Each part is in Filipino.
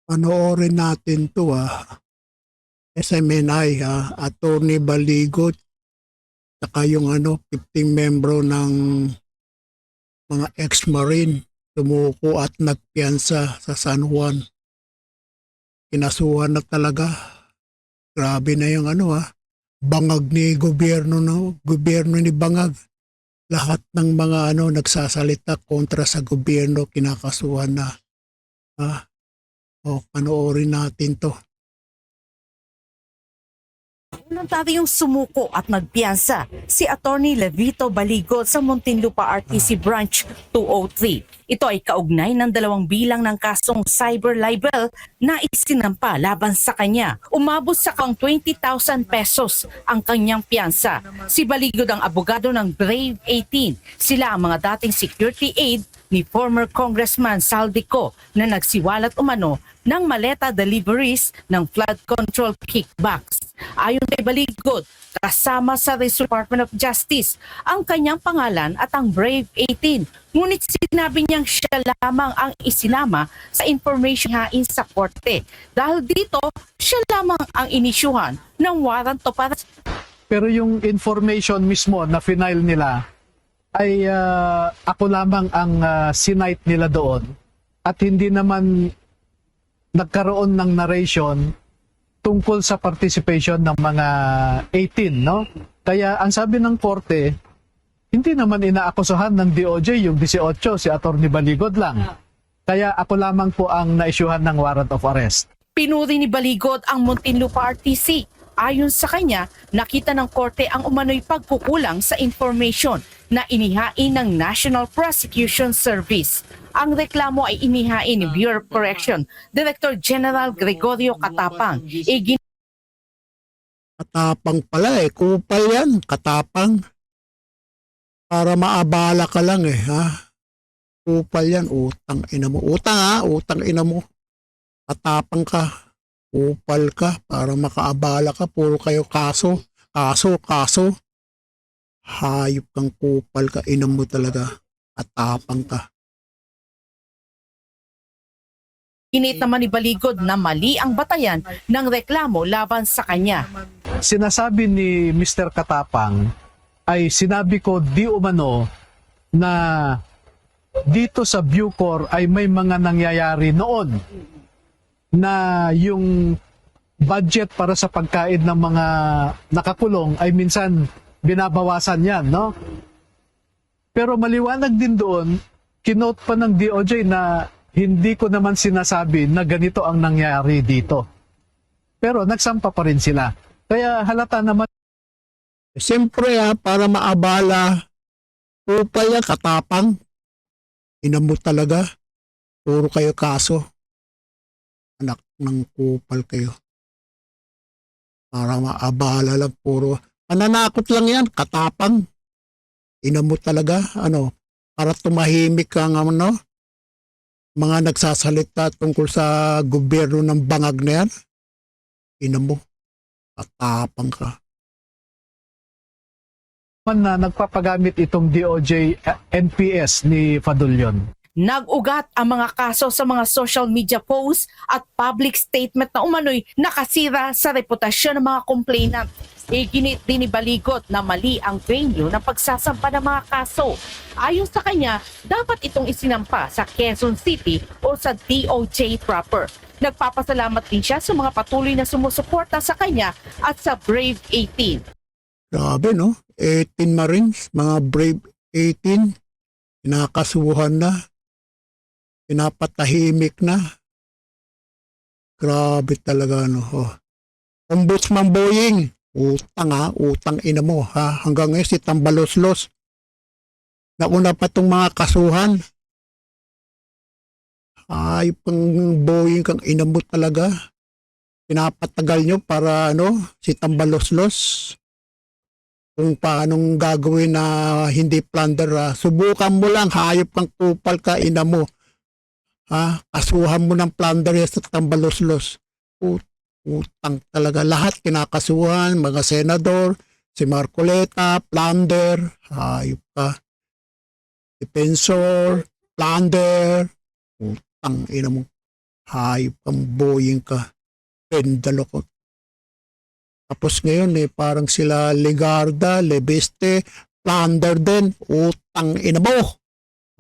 Panoorin natin 'to, SMNI, Attorney Baligot, tsaka yung 15 membro ng mga ex-marine sumuko at nagpiyansa sa San Juan. Kinasuhan na talaga. Grabe na yung bangag ni gobyerno ni Bangag. Lahat ng mga nagsasalita kontra sa gobyerno kinakasuhan na. Panoorin natin 'to. Voluntaryong sumuko at nagpiyansa si Attorney Levito Baligot sa Muntinlupa RTC Branch 203. Ito ay kaugnay ng 2 bilang ng kasong cyber libel na isinampa laban sa kanya. Umabot sa 20,000 pesos ang kanyang piyansa. Si Baligot ang abogado ng Brave 18. Sila ang mga dating security aide ni former Congressman Saldico na nagsiwalat umano ng maleta deliveries ng flood control kickbacks. Ayon kay Baligot, kasama sa Department of Justice ang kanyang pangalan at ang Brave 18. Ngunit sinabi niyang siya lamang ang isinama sa information hain sa korte. Dahil dito, siya lamang ang inisyuhan ng warrant to para. Pero yung information mismo na final nila ay ako lamang ang sinight nila doon at hindi naman nagkaroon ng narration tungkol sa participation ng mga 18, no? Kaya ang sabi ng korte, hindi naman inaakusahan ng DOJ yung 18, si Attorney Baligot lang. Kaya ako lamang po ang naisyuhan ng warrant of arrest. Pinuri ni Baligot ang Muntinlupa RTC. Ayon sa kanya, nakita ng korte ang umano'y pagkukulang sa information na inihain ng National Prosecution Service. Ang reklamo ay inihain ni Bureau of Correction Director General Gregorio Katapang. Katapang pala kupal yan, katapang. Para maabala ka lang Kupal yan, utang ina mo. Utang ina mo. Katapang ka. Kupal ka para makaabala ka. Puro kayo kaso. Hayop kang kupal ka. Ina mo talaga. Katapang ka. Init naman ni Baligot na mali ang batayan ng reklamo laban sa kanya. Sinasabi ni Mr. Katapang ay sinabi ko di umano na dito sa Bucor ay may mga nangyayari noon na yung budget para sa pagkain ng mga nakakulong ay minsan binabawasan yan, no? Pero maliwanag din doon, kinote pa ng DOJ na hindi ko naman sinasabi na ganito ang nangyari dito. Pero nagsampa pa rin sila. Kaya halata naman. Siyempre para maabala, kupal yan, katapang. Ina mo talaga. Puro kayo kaso. Anak ng kupal kayo. Para maabala lang, puro. Mananakot lang yan, katapang. Ina mo talaga, para tumahimik kang mga nagsasalita tungkol sa gobyerno ng Bangag na yan. Ina mo, katapang ka. Na nagpapagamit itong DOJ NPS ni Fadulyon. Nag-ugat ang mga kaso sa mga social media posts at public statement na umano'y nakasira sa reputasyon ng mga complainant. Iginit din ni Baligot na mali ang venue ng pagsasampa ng mga kaso. Ayon sa kanya, dapat itong isinampa sa Quezon City o sa DOJ proper. Nagpapasalamat din siya sa mga patuloy na sumusuporta sa kanya at sa Brave 18. Grabe 18 Marines, mga Brave 18, pinakasuhan na, pinapatahimik na. Grabe talaga Ombudsman Boying, utang ina mo hanggang ngayon si Tambaloslos. Nauna pa tong mga kasuhan. Ay pang Boying kang ina mo talaga. Pinapatagal nyo para si Tambaloslos. Kung paanong gagawin na hindi plunder. Subukan mo lang, hayop kang kupal ka, ina mo. Kasuhan mo ng plunder sa Tambaloslos. Utang talaga. Lahat kinakasuhan, mga senador, si Marcoleta, plunder, hayop ka. Defensor, plunder, utang ina mo. Hayop kang Boeing ka. Pendalo ko. Tapos ngayon parang sila Legarda, Lebeste, Plunder din. Utang ina mo.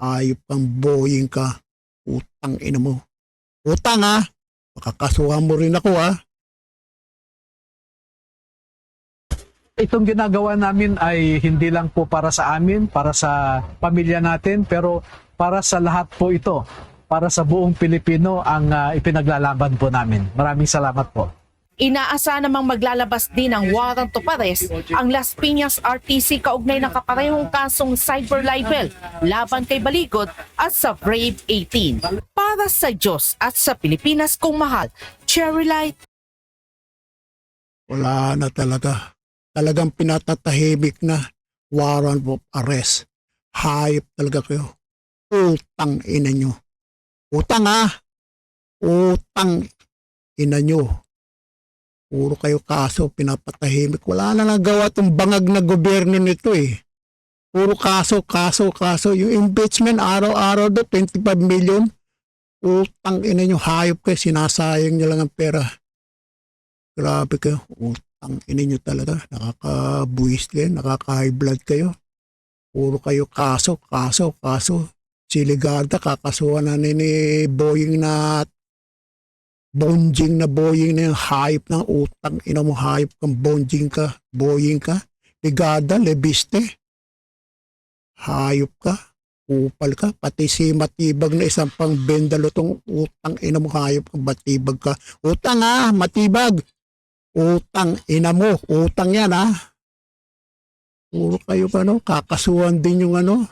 Hayop kang Boeing ka. Utang ina mo. Utang ha. Makakasuhan mo rin ako ha. Itong ginagawa namin ay hindi lang po para sa amin, para sa pamilya natin, pero para sa lahat po ito. Para sa buong Pilipino ang ipinaglalaban po namin. Maraming salamat po. Inaasahan namang maglalabas din ng warrant of arrest ang Las Piñas RTC kaugnay ng kaparehong kasong cyber libel laban kay Baligot at sa Brave 18. Para sa Diyos at sa Pilipinas kung mahal, Cherry Light. Wala na talaga. Talagang pinatatahimik na warrant of arrest. Hayop talaga kayo. Utang ina nyo. Utang ha. Utang ina nyo. Puro kayo kaso, pinapatahimik. Wala na nagawa itong bangag na gobyerno nito eh. Puro kaso. Yung impeachment, araw-araw do, 25 million. Utang ina nyo. Hayop kayo, sinasayang nyo lang ang pera. Grabe kayo. Utang ina nyo talaga. Nakakabuwis kayo, nakaka-high blood kayo. Puro kayo kaso. Si Legarda, kakasuhan na ni Boeing na Bonjing na yung hayop ng utang. Ina mo hayop kang Bonjing ka, Boeing ka. Legarda, Lebiste. Hayop ka. Upal ka. Pati si Matibag na isang pang bendalo tong utang. Ina mo hayop kang Matibag ka. Utang ha, Matibag. Utang, ina mo. Utang yan ha. Puro kayo kakasuhan din yung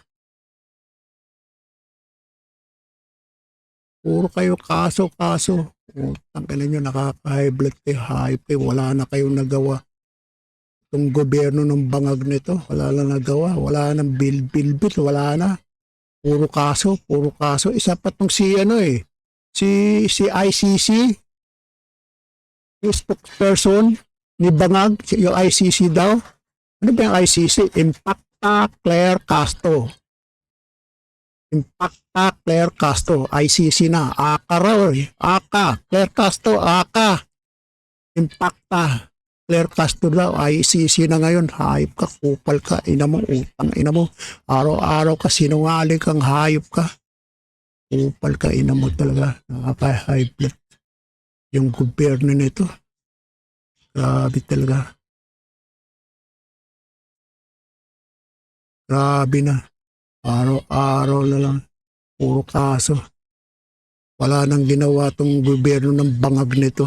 Puro kayo kaso. Utang ina nyo, nakaka-high blood kayo, hype kayo. Wala na kayong nagawa. Itong gobyerno ng bangag nito, wala na nagawa. Wala nang bill, wala na. Puro kaso. Isa pa tong si si ICC, yung spokesperson ni Bangag, yung ICC daw. Ano ba yung ICC? Impacta Claire Castro. ICC na. ACA raw eh. ACA. Claire Castro, ACA. Impacta. Claire Castro daw. ICC na ngayon. Hayop ka, kupal ka. Ina mo, utang. Ina mo. Araw-araw ka, sinungaling kang hayop ka. Kupal ka, ina mo talaga. Nakaka-high blood. Yung gobyerno nito. Grabe talaga. Grabe na. Araw-araw na lang. Puro kaso. Wala nang ginawa tong gobyerno ng bangag nito.